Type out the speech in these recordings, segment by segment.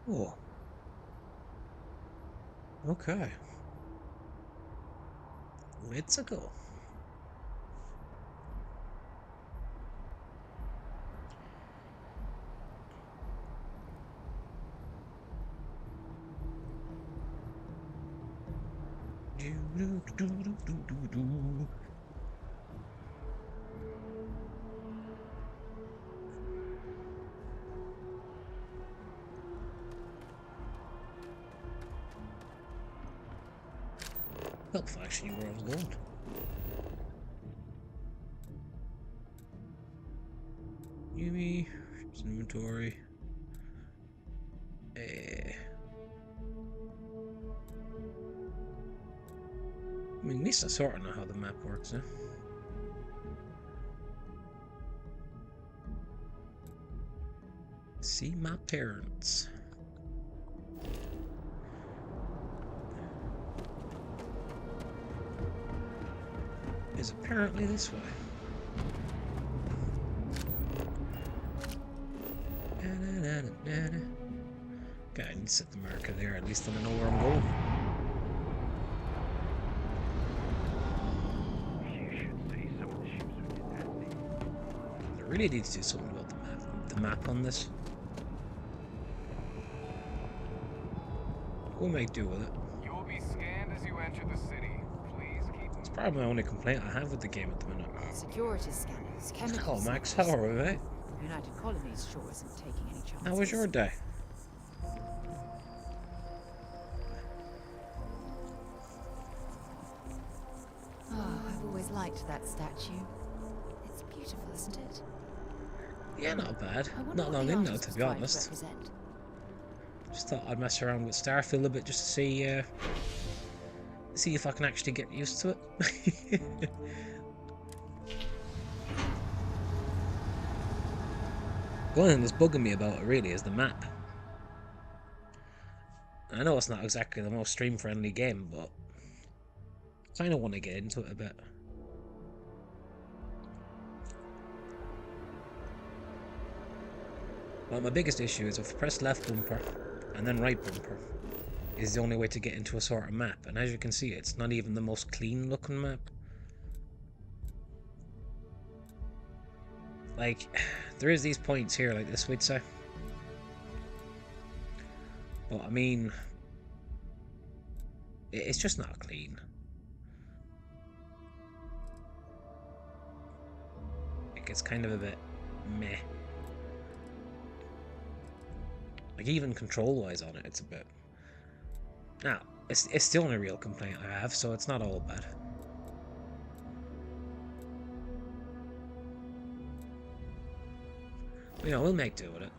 Oh, okay. Let's go. Do, do, do, do, do, do, do. Helpful, actually, where I was going. Yumi, inventory. I mean, at least I sort of know how the map works, eh? See my parents. Is apparently this way. Okay, I need to set the marker there, at least then I know where I'm going. I really need to do something about the map on this. We'll make do with it. You will be scanned as you enter the city. Please keep. It's probably my only complaint I have with the game at the minute. Security scanners, chemical Hello, Max. sensors. How are we, mate? United Colonies sure isn't taking any chances. How was your day? Oh, I've always liked that statue. It's beautiful, isn't it? Yeah, not bad. I wonder Not what long the in now, artist to was be trying to honest. represent. Just thought I'd mess around with Starfield a bit just to see if I can actually get used to it. The only thing that's bugging me about it really is the map. I know it's not exactly the most stream-friendly game, but I kind of want to get into it a bit. Well, my biggest issue is if I press left bumper and then right bumper is the only way to get into a sort of map, and as you can see, it's not even the most clean-looking map. Like, there is these points here, like this, we'd say. But, I mean, it's just not clean. Like, it's kind of a bit meh. Like, even control-wise on it, it's a bit... Now, it's the only real complaint I have, so it's not all bad. But, you know, we'll make do with it.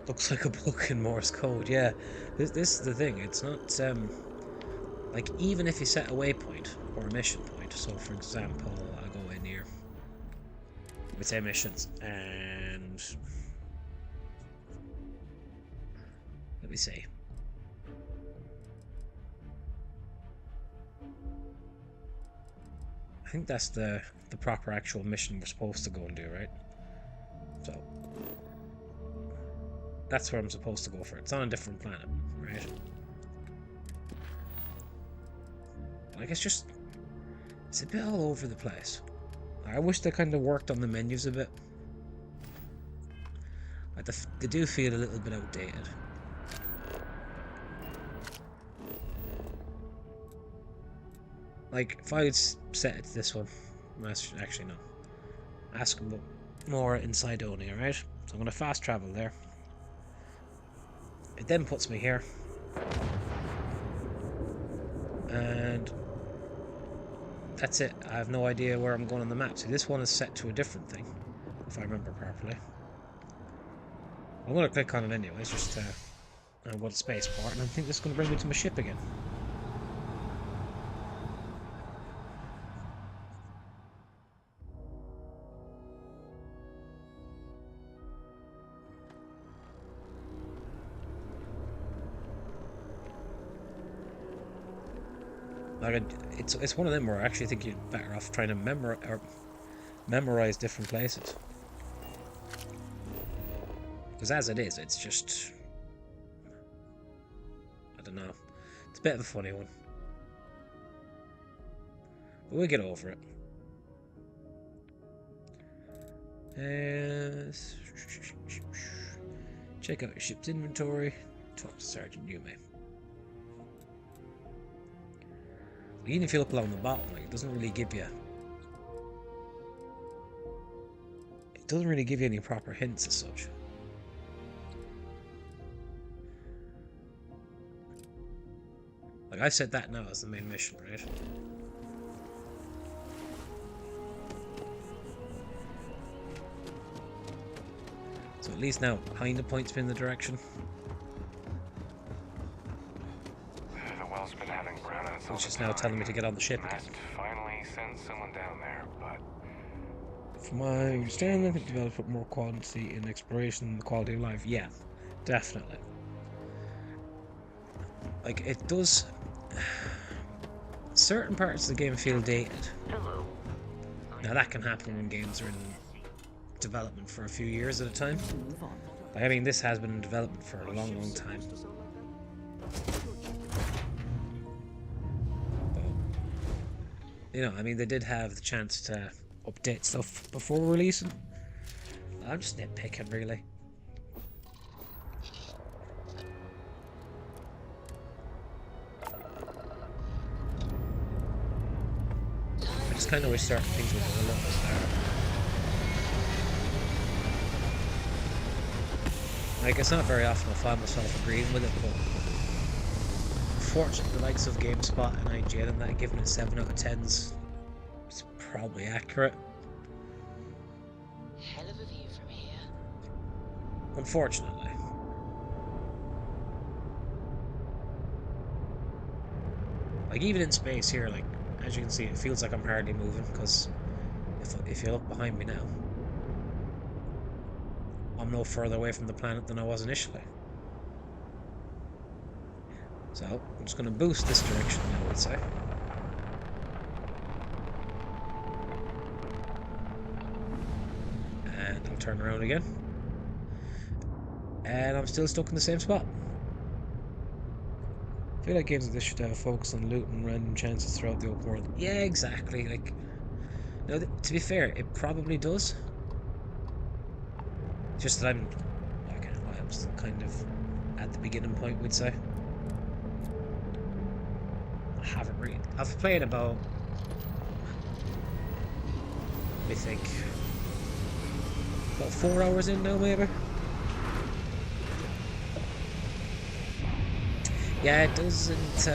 Looks like a book in Morse code, yeah. This is the thing, it's not, like, even if you set a waypoint, or a mission point, so for example, I'll go in here, we say missions, and... let me see. I think that's the proper actual mission we're supposed to go and do, right? So... that's where I'm supposed to go for. It's on a different planet, right? Like, it's just... it's a bit all over the place. I wish they kind of worked on the menus a bit. Like, they do feel a little bit outdated. Like, if I set it to this one... actually, no. Ask about more inside only, alright? So I'm going to fast travel there. It then puts me here. And... that's it. I have no idea where I'm going on the map. See, this one is set to a different thing, if I remember properly. I'm going to click on it anyways, just to... I've got a spacebar, and I think this is going to bring me to my ship again. Like, it's one of them where I actually think you're better off trying to memorize different places. Because as it is, it's just... I don't know. It's a bit of a funny one. But we'll get over it. Check out your ship's inventory. Talk to Sergeant Yume. Even if you look along the bottom, like, it doesn't really give you... It doesn't really give you any proper hints as such. Like, I said that now as the main mission, right? So at least now, kind of points me in the direction. The well's been having brownouts, Which is now telling me to get on the ship again. Must finally send someone down there, but From my understanding, I think develop more quality in exploration and the quality of life. Yeah, definitely. Like, it does... Certain parts of the game feel dated. Hello. Now that can happen when games are in development for a few years at a time. Like, I mean, this has been in development for a long, long time. But, you know, I mean, they did have the chance to update stuff before releasing. I'm just nitpicking, really. I just kind of wish certain things would go a little bit better. Like, it's not very often I find myself agreeing with it, but unfortunately, the likes of GameSpot and IGN and that giving it 7 out of 10s is probably accurate. Hell of a view from here. Unfortunately. Like, even in space here, like, as you can see, it feels like I'm hardly moving, because if you look behind me now, I'm no further away from the planet than I was initially. So, I'm just going to boost this direction now, I would say. And I'll turn around again. And I'm still stuck in the same spot. I feel like games like this should have a focus on loot and random chances throughout the open world. Yeah, exactly. Like, no, to be fair, it probably does. Just that I'm still kind of at the beginning point, we'd say. I haven't really... I've played about... I think... about 4 hours in now, maybe? Yeah, it doesn't...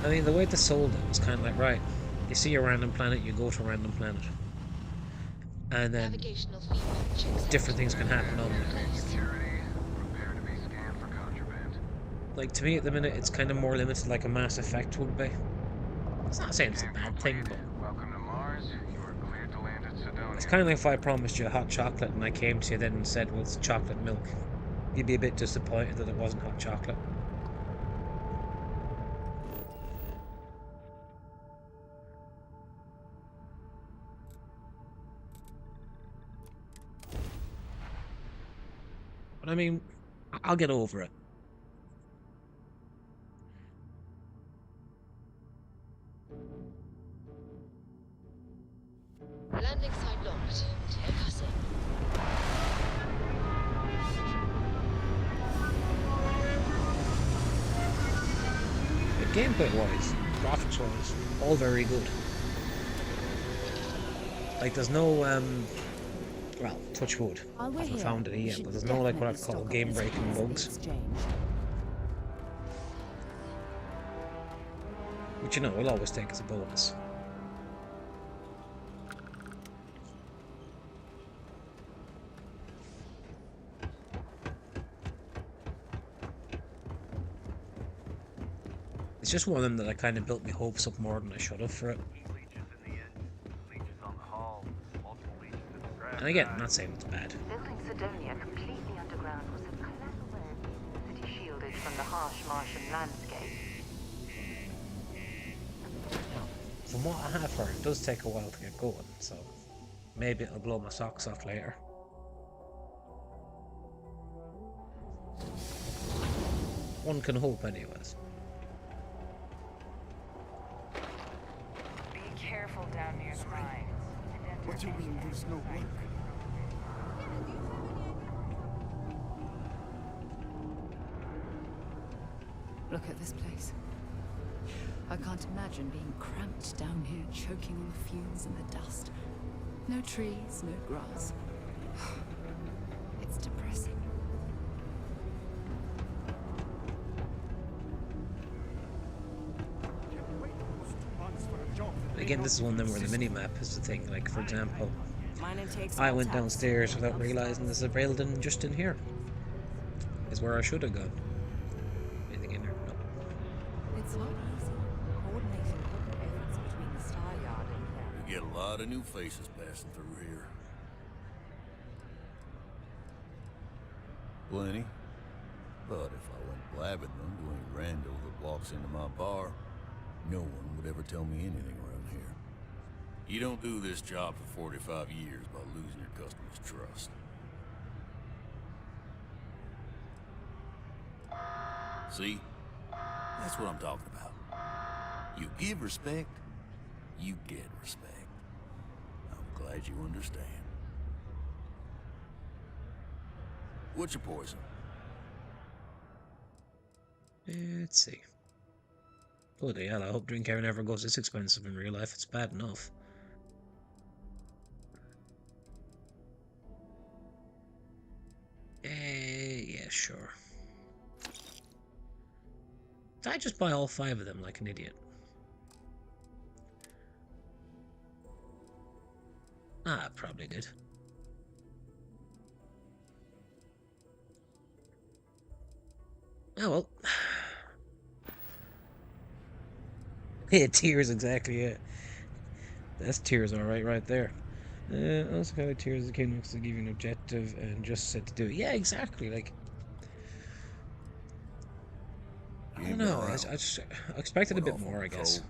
I mean, the way they sold it was kind of like, right, you see a random planet, you go to a random planet. And then different things can happen on it. security, prepare to be scanned for contraband. Like, to me at the minute, it's kind of more limited like a Mass Effect would be. It's not saying it's a bad thing, but... Welcome to Mars. You are cleared to land at Sidonia. It's kind of like if I promised you hot chocolate and I came to you then and said, well, it's chocolate milk. You'd be a bit disappointed that it wasn't hot chocolate. But I mean, I'll get over it. Landing site locked. Take us in. But gameplay-wise, graphics-wise, all very good. Like, there's no, well, touch wood. I haven't found any yet, but there's no, like, what I'd call game-breaking bugs. Which, you know, we'll always take as a bonus. It's just one of them that I kind of built my hopes up more than I should have for it. And again, I'm not saying it's bad. Building Sidonia completely underground was a clever way of keeping the city shielded from the harsh Martian landscape. From what I have heard, it does take a while to get going, so maybe it'll blow my socks off later. One can hope, anyways. Be careful down near the mines. What do you mean there's no work? Look at this place. I can't imagine being cramped down here, choking on the fumes and the dust. No trees, no grass. It's depressing. Again, this is one of them where the mini-map is the thing. Like, for example, Mining takes I all went types. downstairs without realising there's a building just in here. Is where I should have gone. Anything in there? No. It's not easy coordinating efforts between the Star Yard and here. You get a lot of new faces passing through here. Plenty. But if I went blabbing them to any rando that walks into my bar, no one would ever tell me anything around here. You don't do this job for 45 years by losing your customers' trust. See? That's what I'm talking about. You give respect, you get respect. I'm glad you understand. What's your poison? Let's see. Bloody hell, I hope drink never goes this expensive in real life. It's bad enough. Yeah, sure. Did I just buy all 5 of them like an idiot? Ah, I probably did. Oh well. Yeah, tears, exactly, yeah. That's tears, alright, right there. Also kind of tears the kingdom to give you an objective and just said to do it. Yeah, exactly, like... I don't know, I expected a bit more, I guess.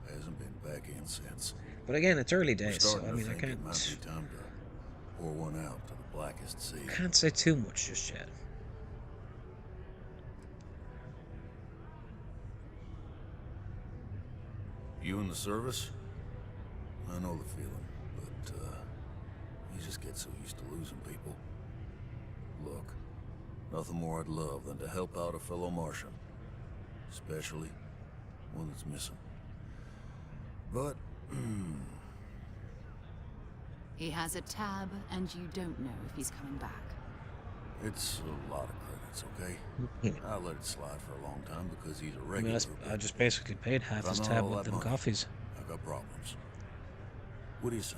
Hasn't been back in since. But again, it's early We're days, so starting I to mean, I think it might can't... be time to pour one out to the blackest sea. Can't say too much just yet. You in the service? I know the feeling, but you just get so used to losing people. Look, nothing more I'd love than to help out a fellow Martian. Especially one that's missing. But, He has a tab, and you don't know if he's coming back. it's a lot of credits, okay? I let it slide for a long time because he's a I mean, regular. I just basically paid half If his I'm not tab all with that them money, coffees. I got problems. What do you say?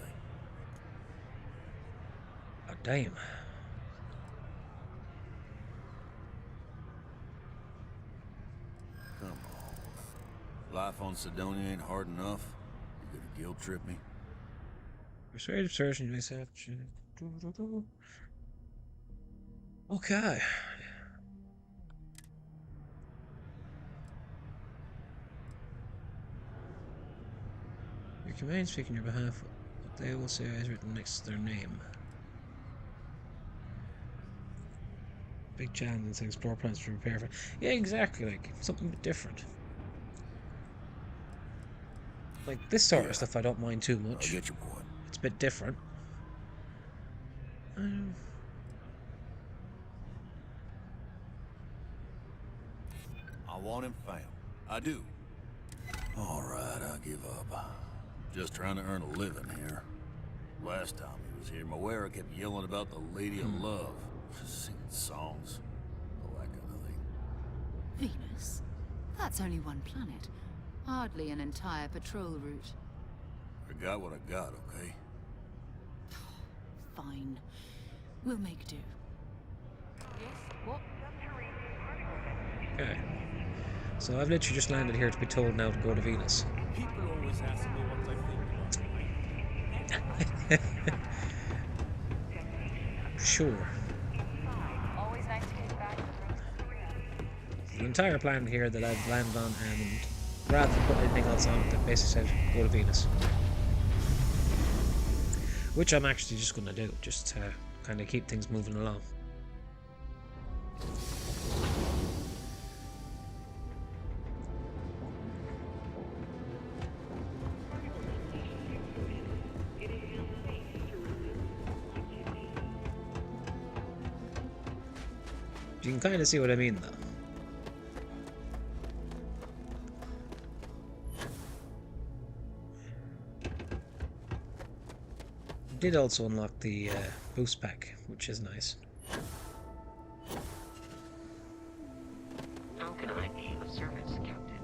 Oh, damn. Come on. Life on Sidonia ain't hard enough. You gonna guilt trip me? Persuasive surgeon, myself. Okay. Your command speak on your behalf. What they will say is written next to their name. Big challenge to explore plans to prepare for. Yeah, exactly. Like something a bit different. Like this sort of stuff, I don't mind too I much. get your point. It's a bit different. I want him found. I do. All right, I give up. Just trying to earn a living here. Last time he was here, Moera kept yelling about the Lady of Love, singing songs, all that kind of thing. Venus? That's only one planet. Hardly an entire patrol route. I got what I got, okay? Fine. We'll make do. Okay. So I've literally just landed here to be told now to go to Venus. People always ask me what I think about Sure. Always nice to get back. The entire planet here that I've landed on, and rather than put anything else on it, they basically said go to Venus. Which I'm actually just going to do, just to kind of keep things moving along. You can kind of see what I mean, though. Did also unlock the boost pack, which is nice. How can I be of service, Captain?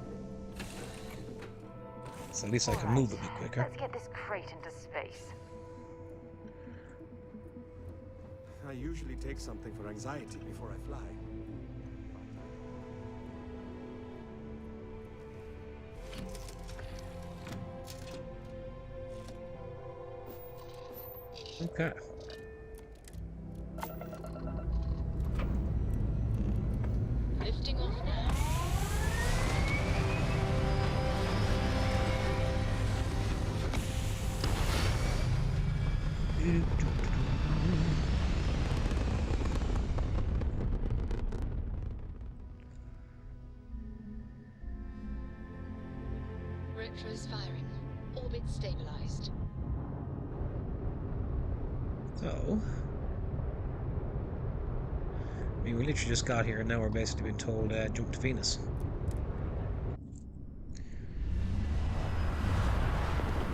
So at least I can move a bit quicker. Let's get this crate into space. I usually take something for anxiety before I fly. Okay. Lifting off now. Retro's firing. Orbit stabilized. So, I mean, we literally just got here and now we're basically being told, jump to Venus.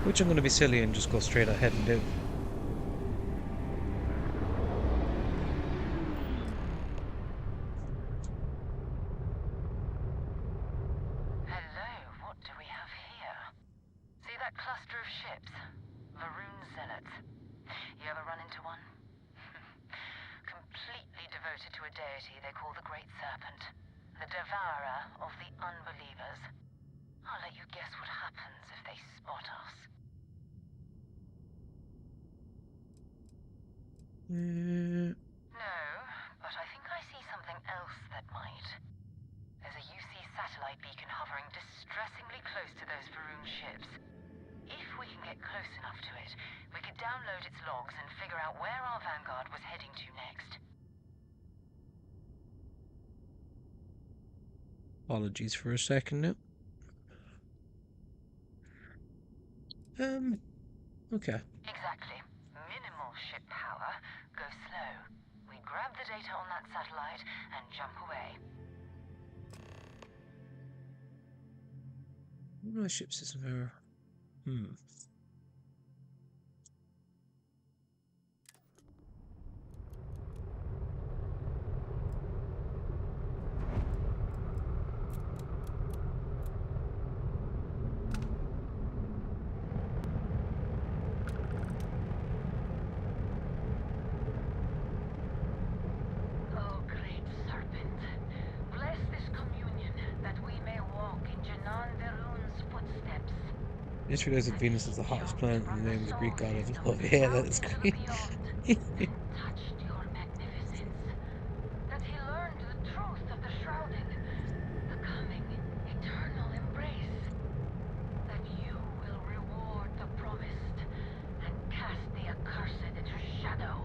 Which I'm going to be silly and just go straight ahead and do. Hello, what do we have here? See that cluster of ships? Varun zealots. You ever run into one? Completely devoted to a deity they call the Great Serpent, the devourer of the unbelievers. I'll let you guess what happens if they spot us. No, but I think I see something else that might. There's a UC satellite beacon hovering distressingly close to those Varun ships. If we can get close enough to it, we could download its logs and figure out where our vanguard was heading to next. Apologies for a second now. Okay. Exactly. Minimal ship power. Go slow. We grab the data on that satellite and jump away. My ship system error. Oh, great serpent. Bless this communion that we may walk in Janan Verun's footsteps. Just realized that Venus is the hottest planet and the name of the Greek god of love. Yeah, that is great. Touched your magnificence. That he learned the truth of the shrouding, the coming eternal embrace. That you will reward the promised and cast the accursed into shadow.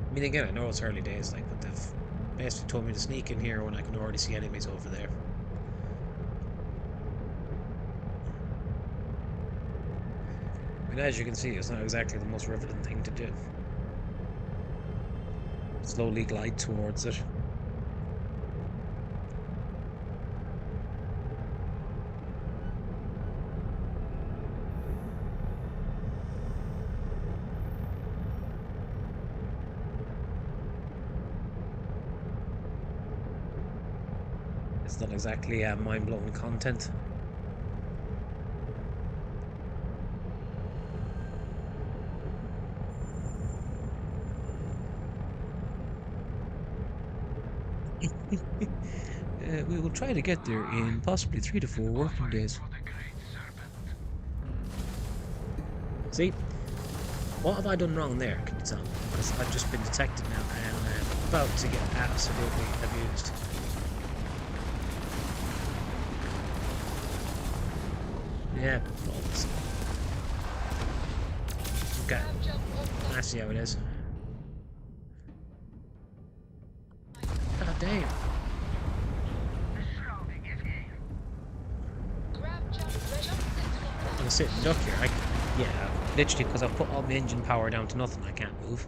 I mean, again, I know it's early days, like, but they've basically told me to sneak in here when I can already see enemies over there. I mean, as you can see, it's not exactly the most riveting thing to do. Slowly glide towards it. It's not exactly mind-blowing content. We will try to get there in possibly 3 to 4 working days. See? What have I done wrong there, can you tell me? Because I've just been detected now and I'm about to get absolutely abused. Yeah, balls. Okay, I see how it is. sit and duck here. Yeah, literally, because I've put all my engine power down to nothing, I can't move.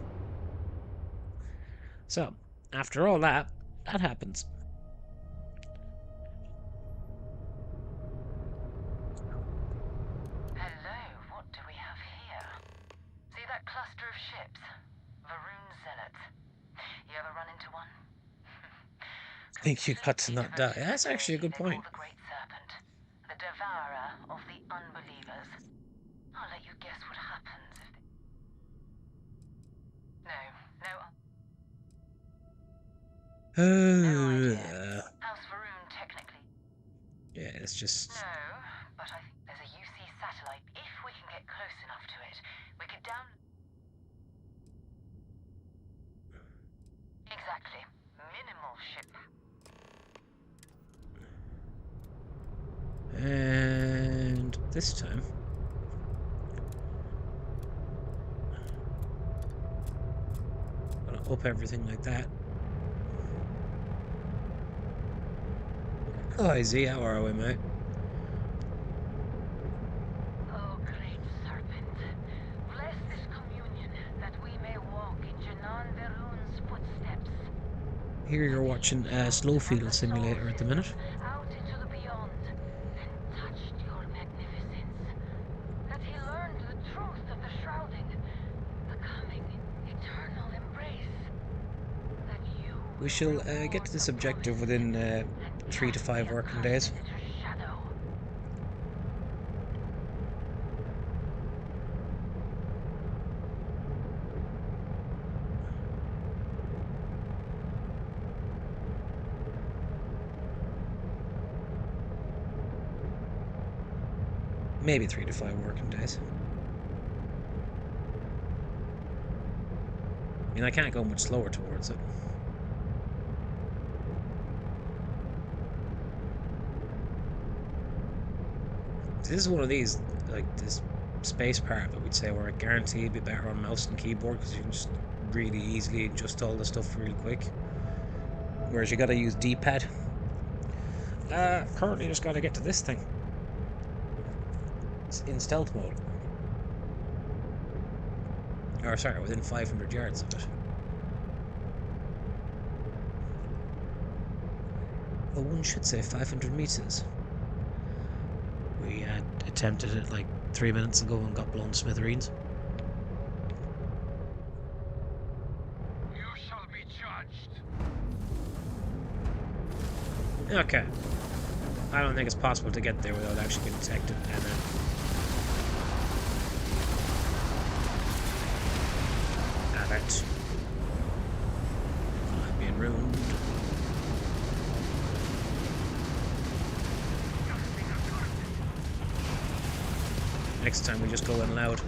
So, after all that happens. Hello, what do we have here? See that cluster of ships? Varun Zealots. You ever run into one? I think you got to not die. That's actually a good They call point. the Great Serpent, the devourer of the unbelievers. I'll let you guess what happens if they... No. No idea. House Varun, technically. Yeah, it's just... No, but I think there's a UC satellite. If we can get close enough to it, we could Exactly. Minimal ship. And this time... gonna up everything like that. Oh, easy. How are we, mate? Oh, Great Serpent, bless this communion that we may walk in Janan Verun's footsteps. Here you're watching Starfield simulator at the minute. Out into the beyond, and touched your magnificence. That he learned the truth of the shrouding, the coming eternal embrace. That you We shall get to this objective within 3 to 5 working days. Maybe 3 to 5 working days. I mean, I can't go much slower towards it. This is one of these, like this space part that we'd say where I guarantee it'd be better on mouse and keyboard because you can just really easily adjust all the stuff really quick. Whereas you gotta use D-pad. Currently just gotta get to this thing. It's in stealth mode. Or sorry, within 500 yards of it. Oh, one should say 500 meters. We attempted it like 3 minutes ago and got blown to smithereens. You shall be judged. Okay. I don't think it's possible to get there without actually getting detected, and then... Damn it. I'm being ruined. Next time we just go in loud.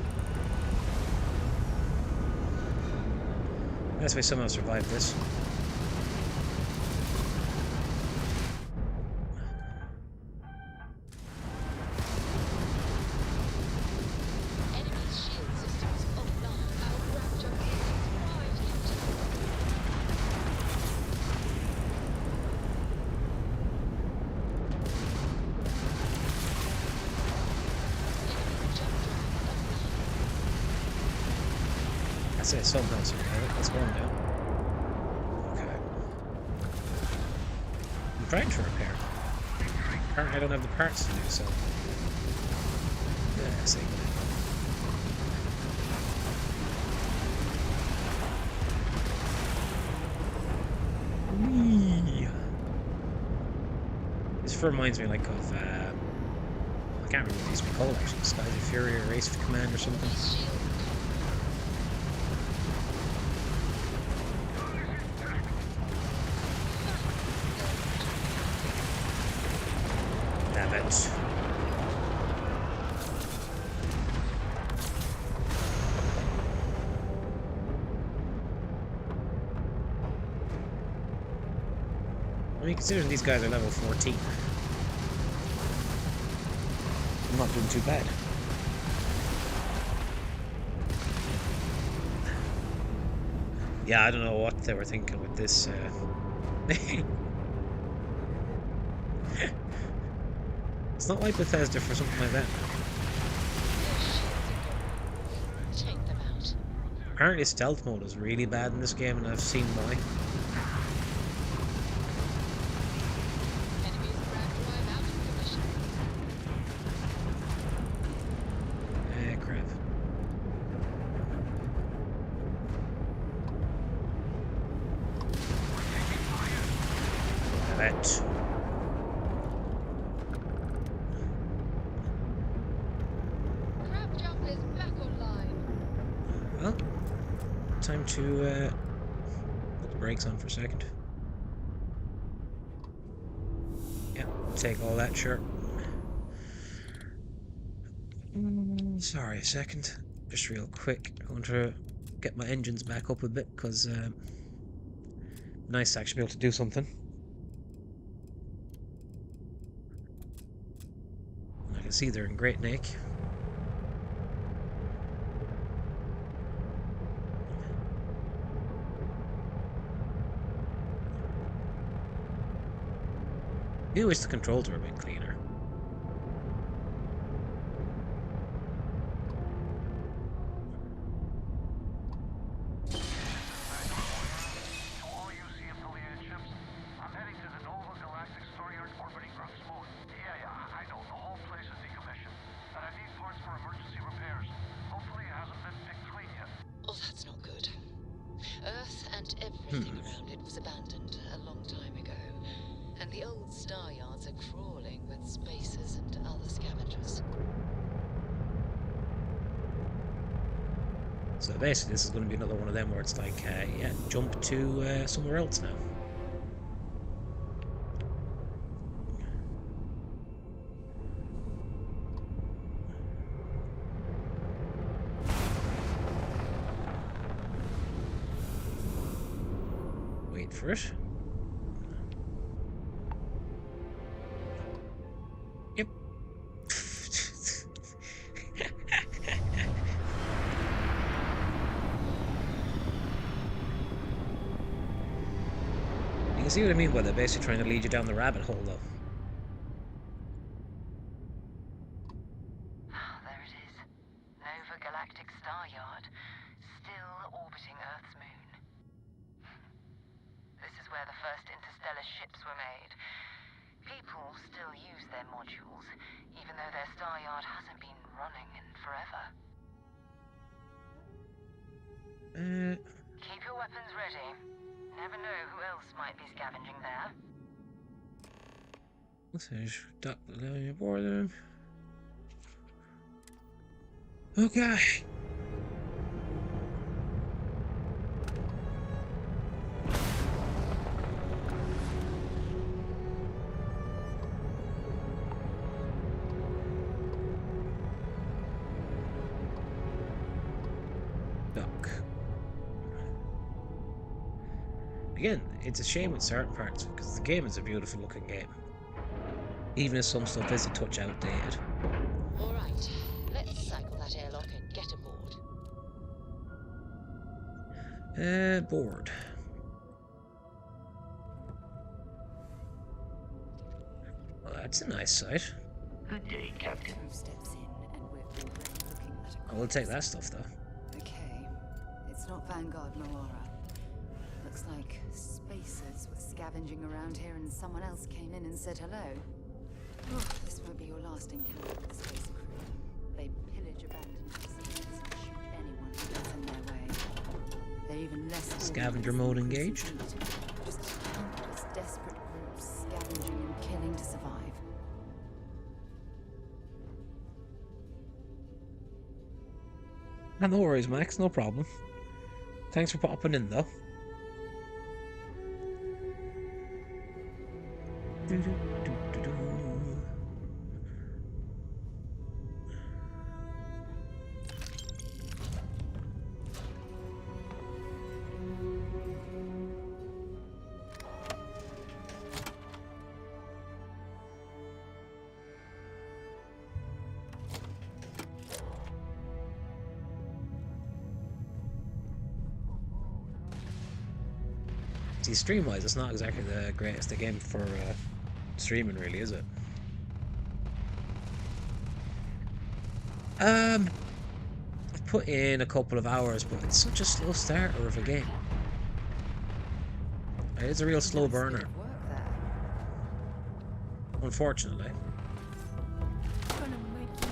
Unless we somehow survive this. Enemy's shield systems offline. Our ground junction is thrived into. Enemy's jump drive offline. That's it, somehow survive it. Let's go on down. Okay. I'm trying to repair. Apparently I don't have the parts to do so. Yeah, see. Whee! This reminds me like of I can't remember what these be called actually. Skies of Fury or Race of Command or something. Enemy's shield Damn it. I mean, considering these guys are level 14, I'm not doing too bad. Yeah, I don't know what they were thinking with this. It's not like Bethesda for something like that. Apparently stealth mode is really bad in this game, and I've seen why. Enemies grabbed drive out of commission. Crap. That. Crab jump is back online. Well, time to put the brakes on for a second. Yeah, take all that, sure. Sorry, a second. Just real quick. I want to get my engines back up a bit because nice to actually be able to do something. I can see they're in great nick. I wish the controls were a bit cleaner. Oh, that's not good. Earth and everything around it was abandoned a long time ago, and the old star yards are crawling with spacers and other scavengers. So basically this is going to be another one of them where it's like, yeah, jump to somewhere else now. Wait for it. Yep. You can see what I mean by they're basically trying to lead you down the rabbit hole, though. There it is. Nova Galactic Star Yard, still orbiting Earth's moon. This is where the first interstellar ships were made. People still use their modules, even though their star yard hasn't been running in forever. Keep your weapons ready. Never know who else might be scavenging there. Let's finish. Duck the aboard them. Okay. Duck. Again, it's a shame with certain parts because the game is a beautiful looking game. Even if some stuff is a touch outdated. All right, let's cycle that airlock and get aboard. Board. Well, that's a nice sight. Good day, Captain. Crew steps in, and we're already looking at a I will take that stuff though. Okay, it's not Vanguard Moara. Looks like spacers were scavenging around here and someone else came in and said hello. Oh, this won't be your last encounter with the spacer crew. They pillage abandoned facilities and shoot anyone who gets in their way. They're even less Scavenger organized mode than the crews engaged. intended. Just countless desperate groups scavenging and killing to survive. No worries, Max, no problem. Thanks for popping in, though. See, stream-wise, it's not exactly the greatest game for streaming, really, is it? I've put in a couple of hours, but it's such a slow starter of a game. It's a real slow Nice bit burner, of work there. unfortunately. Gonna make you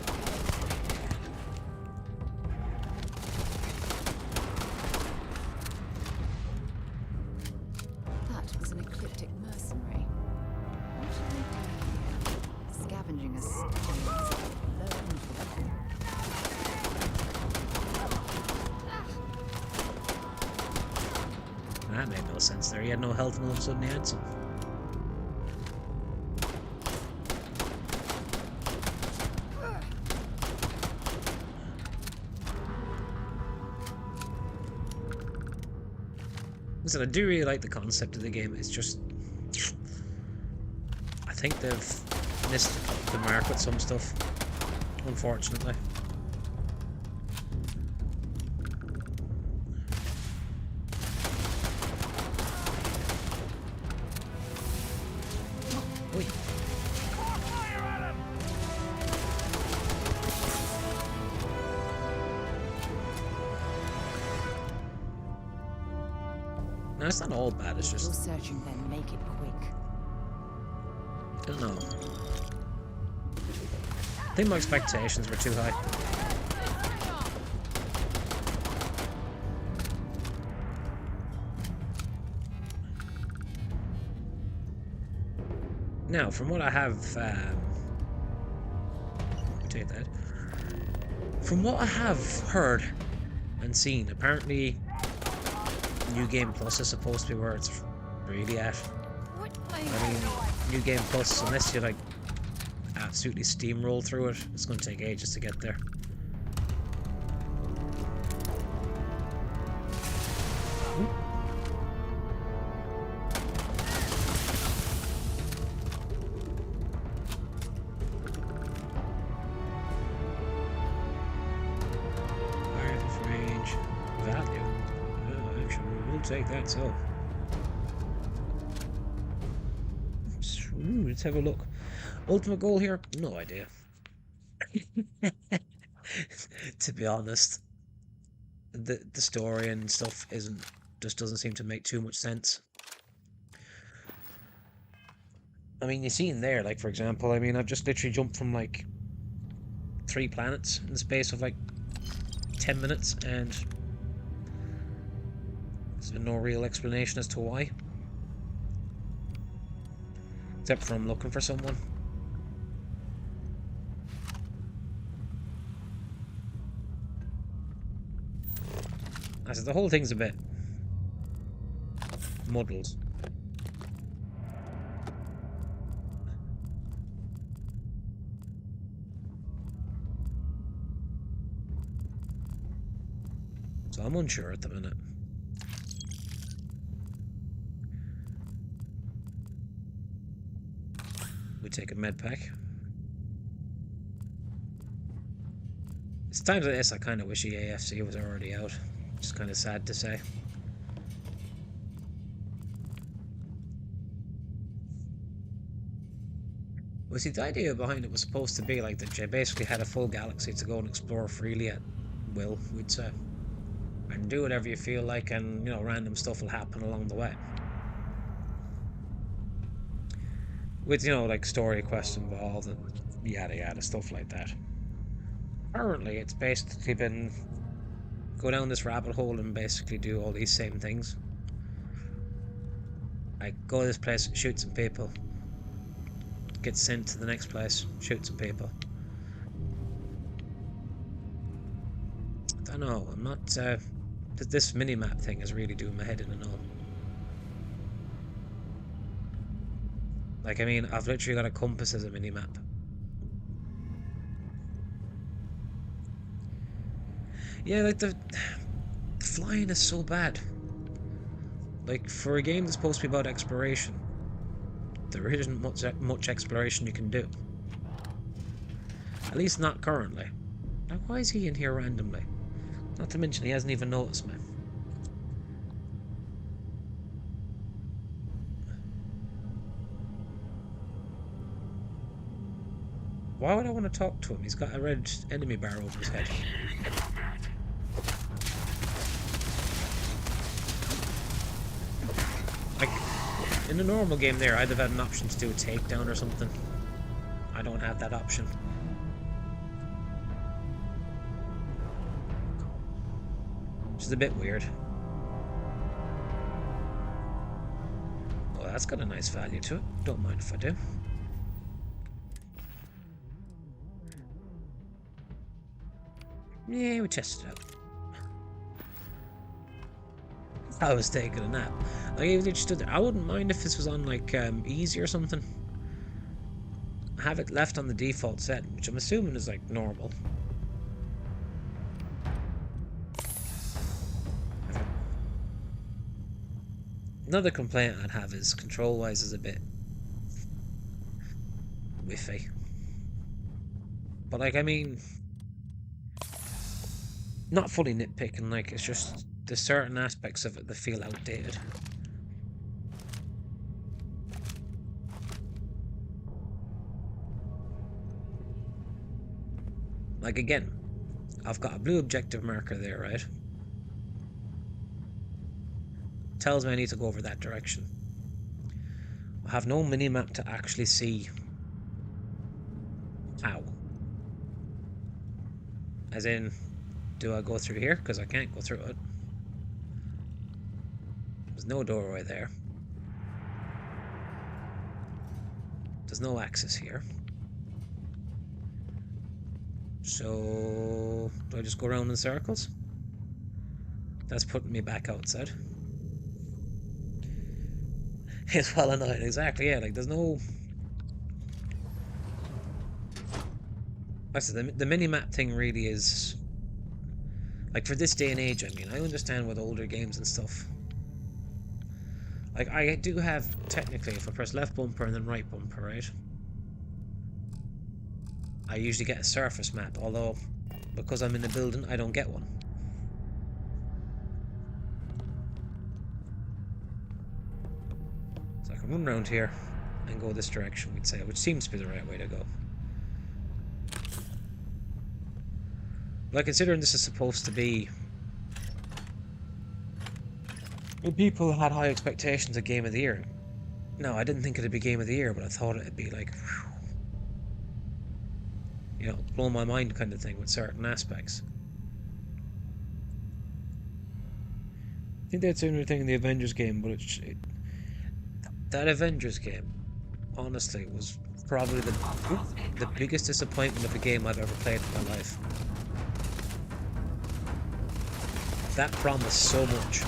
That was an ecliptic mercenary. What should we do here? Scavenging a stone is a low end for them. That made no sense there. He had no health and all of a sudden he had some. Listen, I do really like the concept of the game. It's just, I think they've missed the mark with some stuff, unfortunately. Oi. No, it's not all bad, it's If just, you're searching, then make it quick. I don't know. I think my expectations were too high. Now, from what I have, take that. From what I have heard and seen, apparently New Game Plus is supposed to be where it's really at. I mean, New Game Plus, unless you like absolutely steamroll through it, it's going to take ages to get there. Fire range value. Oh, actually, we'll take that. So, let's have a look. Ultimate goal here? No idea. To be honest, the story and stuff just doesn't seem to make too much sense. I mean, you see in there, like, for example, I mean, I've just literally jumped from, like, 3 planets in the space of, like, 10 minutes, and there's been no real explanation as to why. Except for I'm looking for someone. I said, the whole thing's a bit muddled. So I'm unsure at the minute. We take a med pack. It's times like this I kind of wish the AFC was already out. Just kind of sad to say. Well, see, the idea behind it was supposed to be like that you basically had a full galaxy to go and explore freely at will, we'd say. And do whatever you feel like, and, you know, random stuff will happen along the way. With, you know, like story quests involved and yada yada, stuff like that. Currently, it's basically been go down this rabbit hole and basically do all these same things. Like, go to this place, shoot some people. Get sent to the next place, shoot some people. I don't know, I'm not, this mini-map thing is really doing my head in and all. Like, I mean, I've literally got a compass as a mini-map. Yeah, like, the flying is so bad. Like, for a game that's supposed to be about exploration, there isn't much exploration you can do. At least not currently. Now, why is he in here randomly? Not to mention, he hasn't even noticed me. Why would I want to talk to him? He's got a red enemy bar over his head. In a normal game there, I'd have had an option to do a takedown or something. I don't have that option. Which is a bit weird. Oh, that's got a nice value to it. Don't mind if I do. Yeah, we tested it out. I was taking a nap. Like, even if you stood there, I wouldn't mind if this was on, like, easy or something. I have it left on the default setting, which I'm assuming is, like, normal. Another complaint I'd have is control-wise is a bit whiffy. But, like, I mean, not fully nitpicking, like, it's just there's certain aspects of it that feel outdated. Like, again, I've got a blue objective marker there, right? Tells me I need to go over that direction. I have no mini-map to actually see how. As in, do I go through here? Because I can't go through it. There's no doorway there. There's no access here. So, do I just go around in circles? That's putting me back outside. It's well annoying, exactly, yeah, like there's no... I said, the mini-map thing really is... Like, for this day and age, I mean, I understand with older games and stuff. Like, I do have, technically, if I press left bumper and then right bumper, right? I usually get a surface map, although, because I'm in a building, I don't get one. So I can run around here and go this direction, we'd say, which seems to be the right way to go. But considering this is supposed to be... People had high expectations of Game of the Year. No, I didn't think it'd be Game of the Year, but I thought it'd be like... Whew, you know, blow my mind kind of thing with certain aspects. I think that's the only thing in the Avengers game, but that Avengers game, honestly, was probably the biggest disappointment of a game I've ever played in my life. That promised so much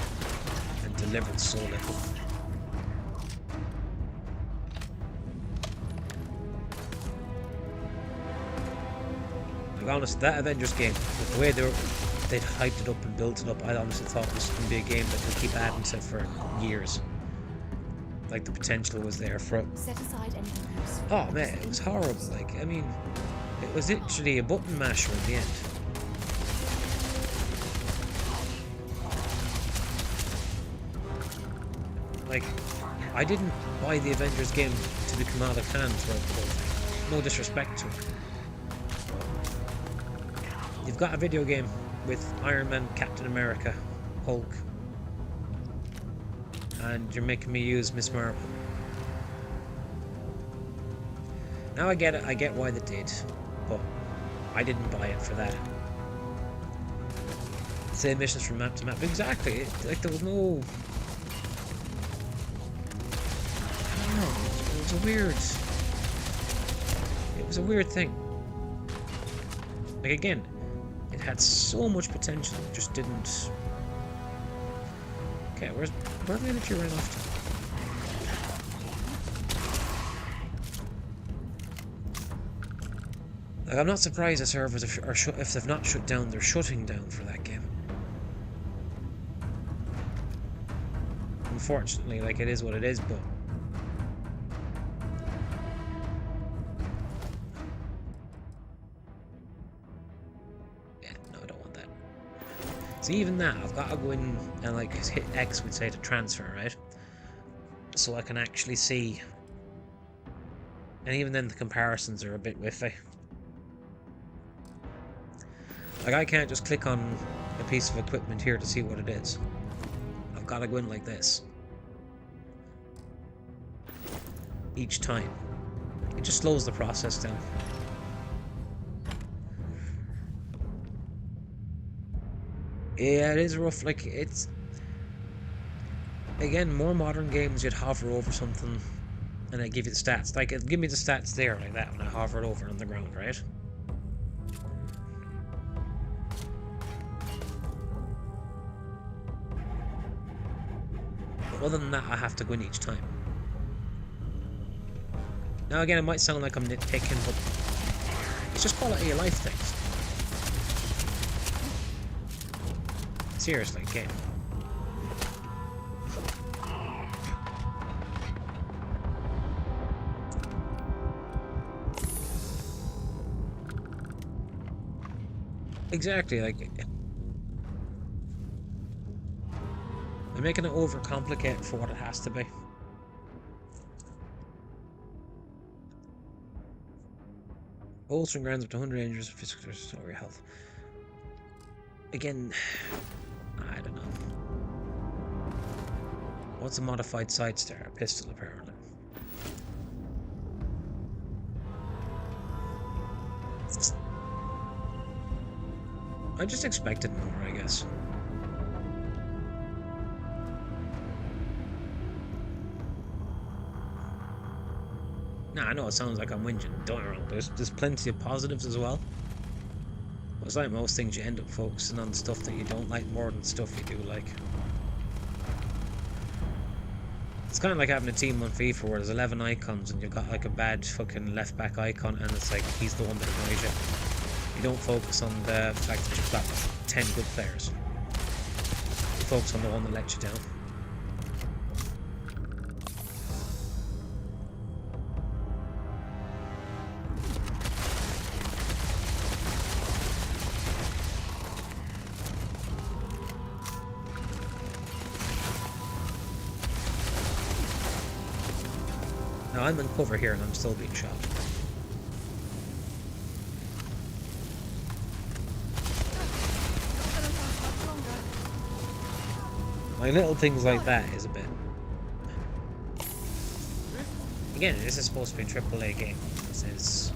and delivered so little. Like, honestly, that Avengers game, with the way they'd hyped it up and built it up, I honestly thought this was going to be a game that could keep adding to it for years. Like, the potential was there for it. Set aside anything else. Oh man, it was horrible. Like, I mean, it was literally a button masher in the end. Like, I didn't buy the Avengers game to become out of hand throughout the whole thing. No disrespect to it. You've got a video game with Iron Man, Captain America, Hulk, and you're making me use Miss Marvel. Now I get it, I get why they did, but I didn't buy it for that. Same missions from map to map. Exactly, like there was no... I don't know, it was a weird... It was a weird thing. Like again, it had so much potential, it just didn't... Okay, where did you run off to? Like, I'm not surprised the servers are if they've not shut down, they're shutting down for that game. Unfortunately, like, it is what it is, but... Yeah, no, I don't want that. So even that, I've got to go in and, like, hit X, would say, to transfer, right? So I can actually see... And even then, the comparisons are a bit whiffy. Like, I can't just click on a piece of equipment here to see what it is. I've got to go in like this. each time. It just slows the process down. Yeah, it is rough. Like, it's... Again, more modern games, you'd hover over something and it'd give you the stats. Like, it'll give me the stats there, like that, when I hover it over on the ground, right? But other than that, I have to go in each time. Now, again, it might sound like I'm nitpicking, but it's just quality of life things. Seriously, game. Exactly, like... They're making it overcomplicated for what it has to be. Bolstering grounds up to 100 injuries of physical or health. Again, I don't know. What's a modified side star? A pistol, apparently. I just expected more, I guess. Nah, I know it sounds like I'm whinging. Don't get me wrong. There's plenty of positives as well. But it's like most things, you end up focusing on stuff that you don't like more than stuff you do like. It's kind of like having a team on FIFA where there's 11 icons and you've got like a bad fucking left back icon and it's like he's the one that annoys you. You don't focus on the fact that you've got 10 good players. You focus on the one that lets you down. Now I'm in cover here and I'm still being shot. Like little things like that is a bit... Again, this is supposed to be a AAA game. This is...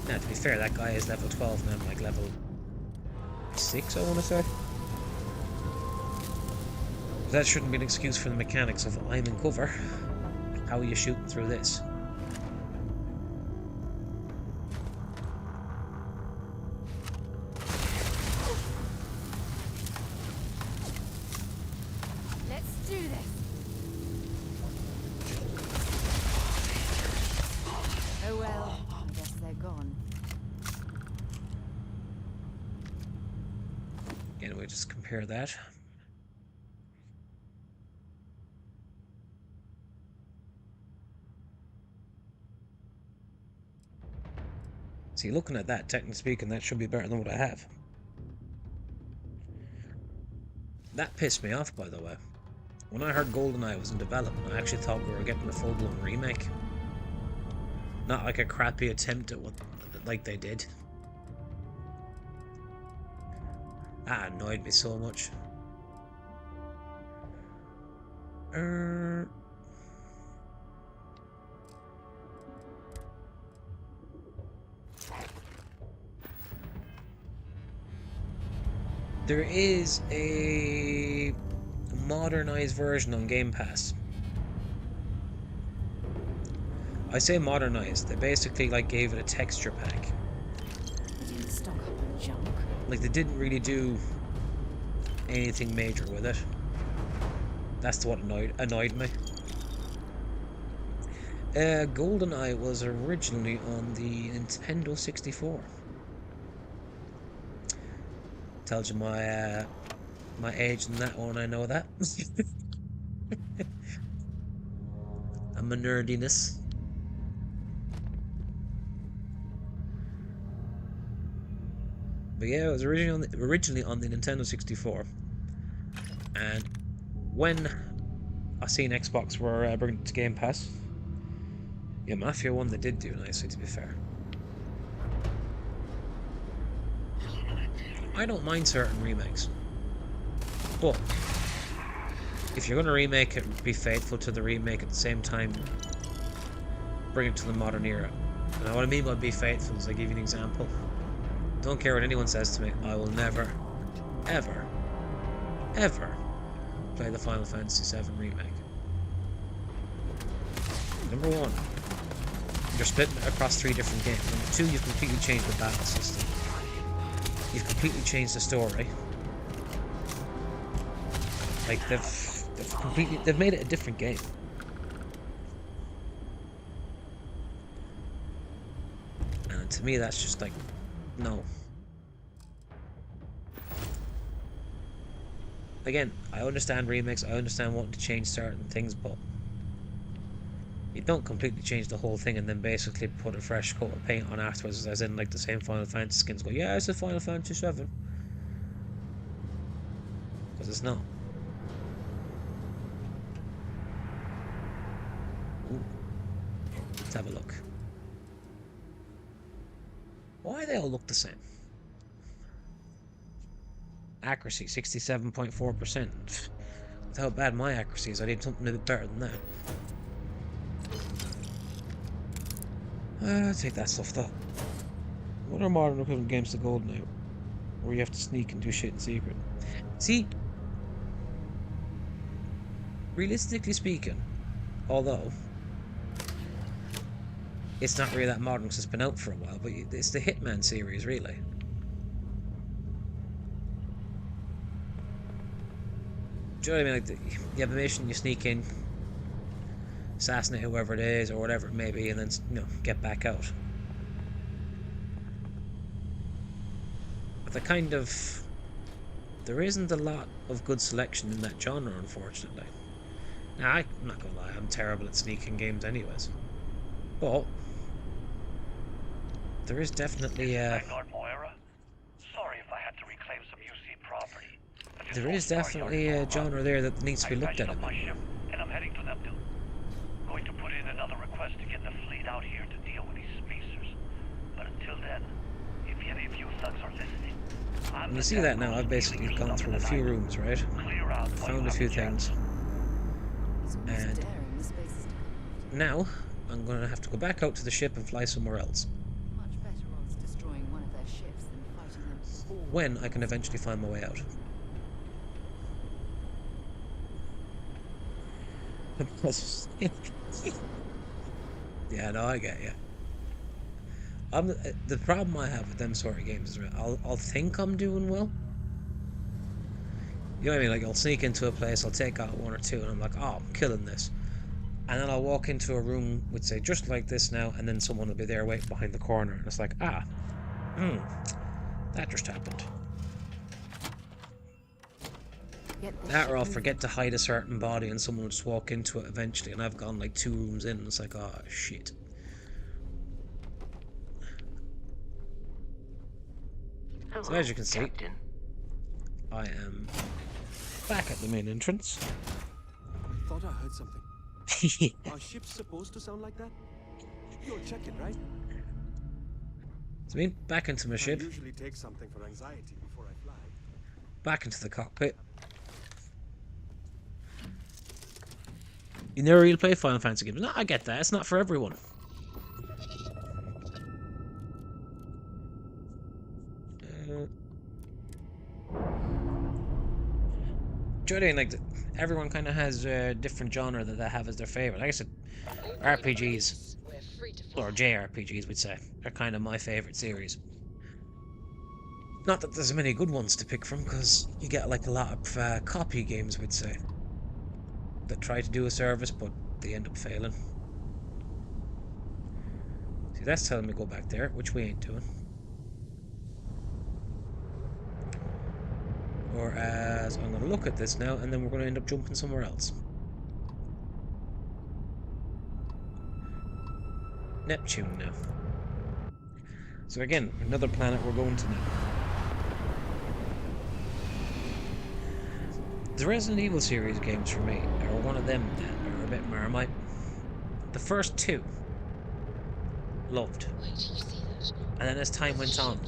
Now, to be fair, that guy is level 12 and I'm like level 6, I want to say. That shouldn't be an excuse for the mechanics of I'm in cover. How are you shooting through this? Let's do this. Oh well, I guess they're gone. Again, we just compare that. See, looking at that, technically speaking, that should be better than what I have. That pissed me off, by the way. When I heard GoldenEye was in development, I actually thought we were getting a full-blown remake. Not like a crappy attempt at what, like they did. That annoyed me so much. There is a modernized version on Game Pass. I say modernized, they basically like gave it a texture pack. They didn't stock up on junk. Like they didn't really do anything major with it. That's what annoyed me. GoldenEye was originally on the Nintendo 64. Tells you my my age in that one, I know that. I'm a nerdiness. But yeah, it was originally on the Nintendo 64. And when I seen Xbox were bringing it to Game Pass, yeah, Mafia 1 they did do nicely, to be fair. I don't mind certain remakes, but if you're going to remake it, be faithful to the remake at the same time. Bring it to the modern era. And what I mean by be faithful is, I give you an example. Don't care what anyone says to me, I will never, ever, ever play the Final Fantasy VII remake. Number one, you're splitting it across 3 different games. Number two, you've completely changed the battle system. You've completely changed the story. Like, they've made it a different game. And to me, that's just like, no. Again, I understand remakes, I understand wanting to change certain things, but you don't completely change the whole thing and then basically put a fresh coat of paint on afterwards, as in like the same Final Fantasy skins go, yeah, it's a Final Fantasy VII. Because it's not. Ooh. Let's have a look. Why do they all look the same? Accuracy, 67.4%. With how bad my accuracy is, I need something a bit better than that. Take that stuff though. What are modern equivalent games to Gold now? Where you have to sneak and do shit in secret. See, realistically speaking, although it's not really that modern because it's been out for a while, but it's the Hitman series, really. Do you know what I mean? Like, you have a mission, you sneak in, assassinate whoever it is, or whatever it may be, and then, you know, get back out. But there isn't a lot of good selection in that genre, unfortunately. Now, I'm not gonna lie, I'm terrible at sneaking games anyways. But there is definitely there is definitely a genre there that needs to be looked at a bit more. And I'm heading to Neptune. Going to put in another request to get the fleet out here to deal with these spacers. But until then, if any of you thugs are listening, And you see that now, I've basically gone through a few rooms, right? Found a few things. And now, I'm going to have to go back out to the ship and fly somewhere else. Much better odds destroying one of their ships than fighting them all. When I can eventually find my way out. Yeah, no, I get you. The problem I have with them sort of games is I'll think I'm doing well. You know what I mean? Like, I'll sneak into a place, I'll take out 1 or 2, and I'm like, oh, I'm killing this. And then I'll walk into a room with, say, just like this now, and then someone will be there waiting behind the corner, and it's like, that just happened. That, or I'll forget to hide a certain body and someone will just walk into it eventually, and I've gone like 2 rooms in and it's like, oh shit. Hello, So as you can see, Captain. I am back at the main entrance. Thought I heard something. Are ships supposed to sound like that? You'll check it, right? So I'm back into my ship, I usually take something for anxiety before I fly. back into the cockpit. You never really play Final Fantasy games. No, I get that. It's not for everyone. Do you know what I mean? Like, everyone kind of has a different genre that they have as their favorite. Like I said, RPGs, or JRPGs, we'd say, are kind of my favorite series. Not that there's many good ones to pick from, because you get like a lot of copy games, we'd say, that try to do a service, but they end up failing. See, that's telling me go back there, which we ain't doing. Whereas I'm going to look at this now, and then we're going to end up jumping somewhere else. Neptune now. So again, another planet we're going to now. The Resident Evil series games for me are one of them that are a bit Marmite. The first 2, loved. Wait, you see that? And then as time went on,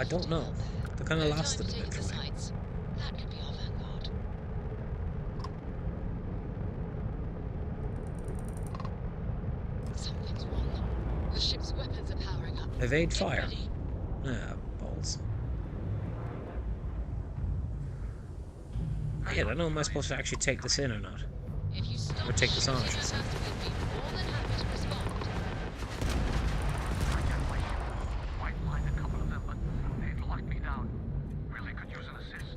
I don't know. They kind of No lost time it for a bit taking for the me. sights. That could be our vanguard. Something's wrong. The ship's weapons are powering up. Evade Get fire. ready. Ah, balls. Yeah, I don't know, am I supposed to actually take this in or not? If you stop Or take this on, I shooting should at say. us, we'd be more than happy to respond. Might find a couple of them, but they've locked me down. Really could use an assist.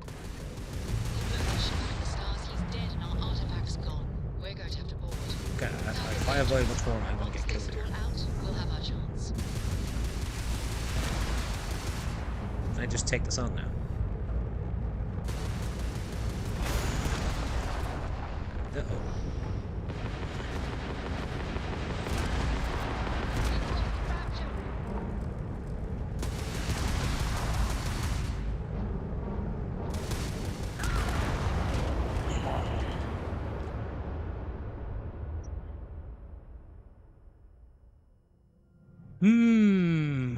The ship at the stars, he's dead and our artifact's gone. We're going to have to board. Okay, if I avoid which one, I'm gonna Once get this killed is here. all out, we'll have our chance. Can I just take this on now? Uh-oh. Hmm.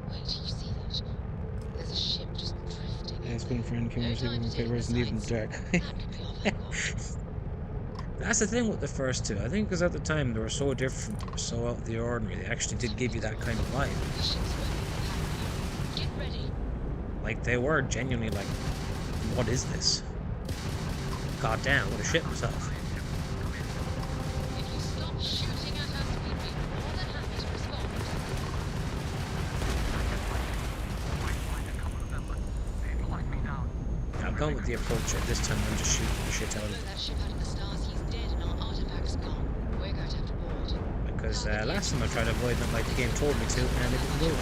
Wait, you see that? There's a ship just drifting. It's been a friend, No cameras, time even for play taking the Resident Evil sights. Dark. That could be our vanguard. That's the thing with the first two. I think because at the time they were so different, they were so out of the ordinary, they actually did give you that kind of vibe. The ship's weapons are powering up. Get ready. Like, they were genuinely like, what is this? God damn, what a ship itself. If you stop shooting at us, we'd be more than happy to respond. Might find a couple of them, but they've locked me down. I've gone with the approach at this time, I'm just shooting the shit out of Follow it. that ship out of the stars, he's dead and our artifact's gone. We're going to have to board. Because last time I tried to avoid them like the game told me to, and it didn't go.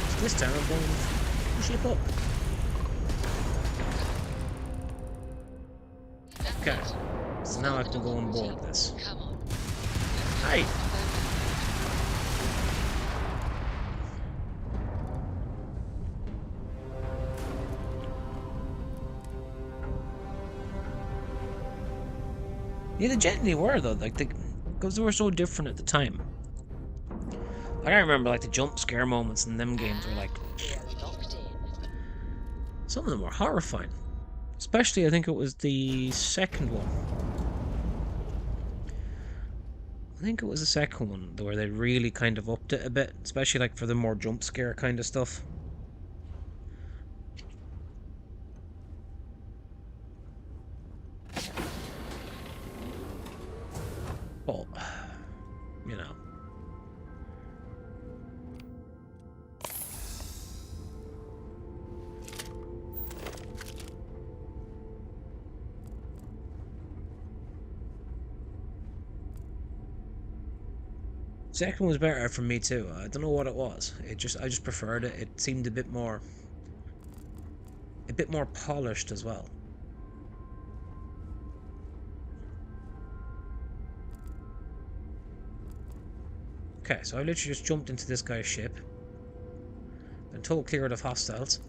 So this time I'm going to ship up. Okay, so now I can go on board this. Come on. Hey! Yeah, they genuinely were though, like because they were so different at the time. Like I remember like the jump scare moments in them games were like We're locked in. some of them were horrifying. Especially I think it was the second one. I think it was the second one where they really kind of upped it a bit, especially like for the more jump scare kind of stuff. But, you know. Second was better for me too. I don't know what it was. I just preferred it. It seemed a bit more polished as well. Okay, so I literally just jumped into this guy's ship. Been total cleared of hostiles.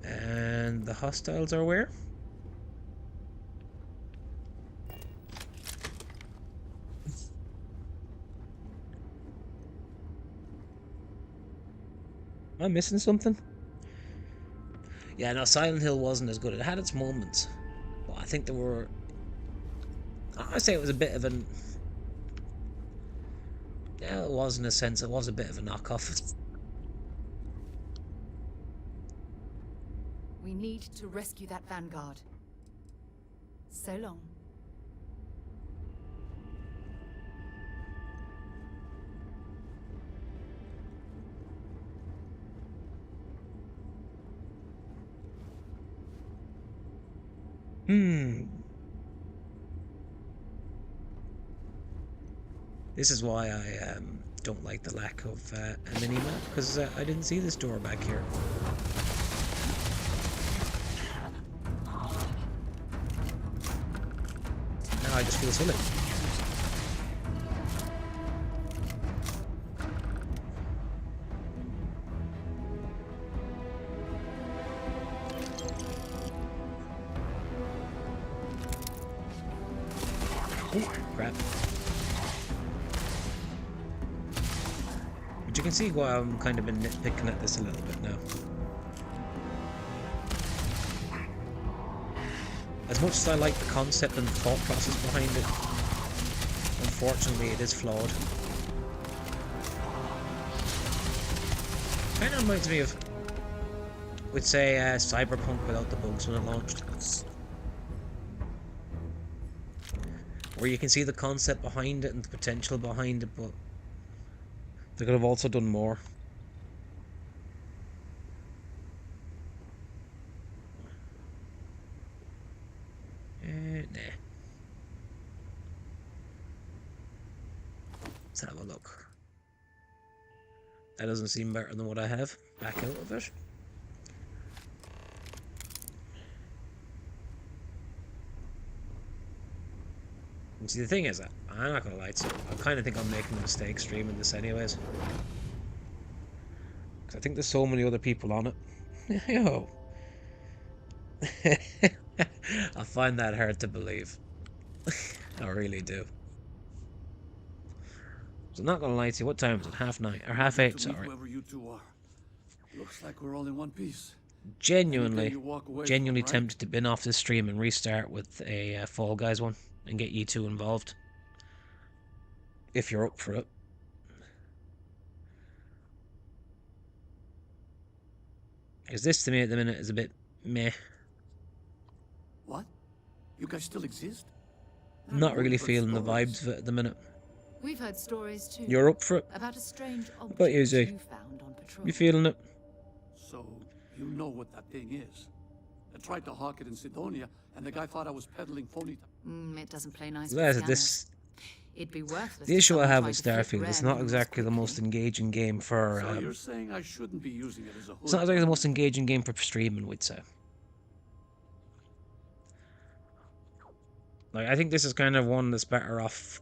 And the hostiles are where? Am I missing something? Yeah, no, Silent Hill wasn't as good. It had its moments. But I think there were... I'd say it was a bit of an... Yeah, it was in a sense. It was a bit of a knockoff. We need to rescue that vanguard. So long. This is why I don't like the lack of a mini-map, because I didn't see this door back here. Now I just feel silly. Ooh, crap. But you can see why I'm kind of been nitpicking at this a little bit now. As much as I like the concept and the thought process behind it, unfortunately it is flawed. Kind of reminds me of, we'd say, Cyberpunk without the bugs when it launched. Where you can see the concept behind it and the potential behind it, but they could have also done more. Nah. Let's have a look. That doesn't seem better than what I have. Back out of it. And see, the thing is, I'm not gonna lie to you, I kind of think I'm making a mistake streaming this anyways. Because I think there's so many other people on it. Yo. I find that hard to believe. I really do. So I'm not gonna lie to you, what time is it? 9:30, or 8:30, sorry. Whoever you two are. Looks like we're all in one piece. Genuinely Right? tempted to bin off this stream and restart with a Fall Guys one and get you two involved. If you're up for it. Because this to me at the minute is a bit meh. What? You guys still exist? Not really feeling the vibes of it at the minute. We've heard stories too. You're up for it? About a strange What about you, Z? you found on patrol. You feeling it? So, you know what that thing is? I tried to hawk it in Sidonia, and the guy thought I was peddling phony... It doesn't play nice Well, with this, It'd be worthless. the issue I have with Starfield Starfield is not exactly the most engaging game for... So you're saying I shouldn't be using it as a hood? It's not exactly the most engaging game for streaming, we'd say. Like, I think this is kind of one that's better off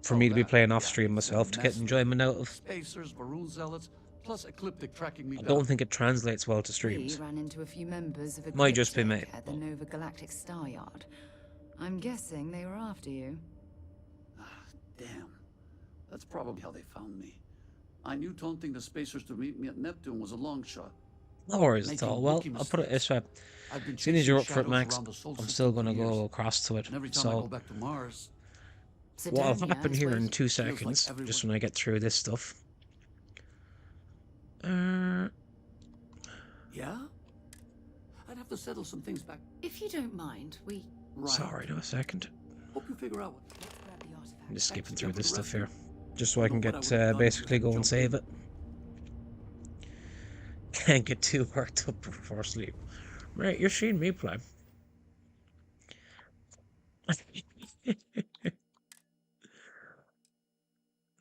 for me to be playing off stream myself to get enjoyment out of. Spacers, Maroon Zealots, plus Ecliptic tracking me I don't think it translates well to streams. We ran into a few members of Might just be Ecliptic me. at the Nova Galactic Star Yard. I'm guessing they were after you. Damn. That's probably how they found me. I knew taunting the Spacers to meet me at Neptune was a long shot. No worries at all. Well, I'll put it this way. Seeing as you're up for it, Max, I'm still going to go across to it. So, what'll happen here in 2 seconds, just when I get through this stuff. Yeah? I'd have to settle some things back. If you don't mind, we... Sorry, no, a second. Hope you figure out what... I'm just skipping through this stuff here. Just so I can get, basically go and save it. Can't get too worked up before sleep. Right, you're seeing me play.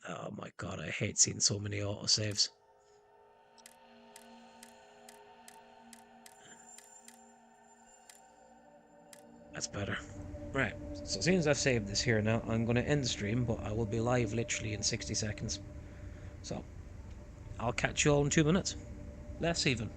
Oh my god, I hate seeing so many autosaves. That's better. Right, so as soon as I've saved this here now, I'm going to end the stream, but I will be live literally in 60 seconds. So, I'll catch you all in 2 minutes. Less even.